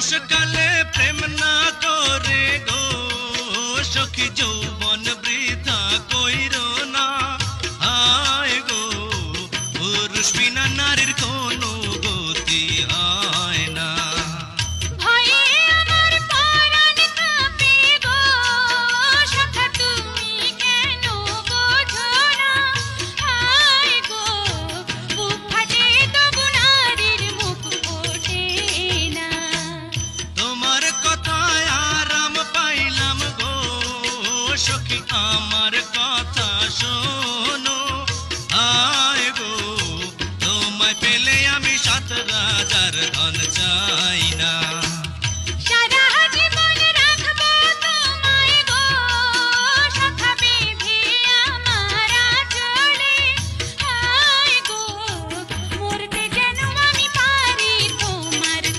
বয়সকালে প্রেম না করে গো সখী যৌবন বৃথা কইরো না হায় গো পুরুষ বিনা নারীর কোনো গতি হয় না সখী আমার কথা শোনো আয় গো তোমায় পেলে আমি 7 রাজার ধন চাই না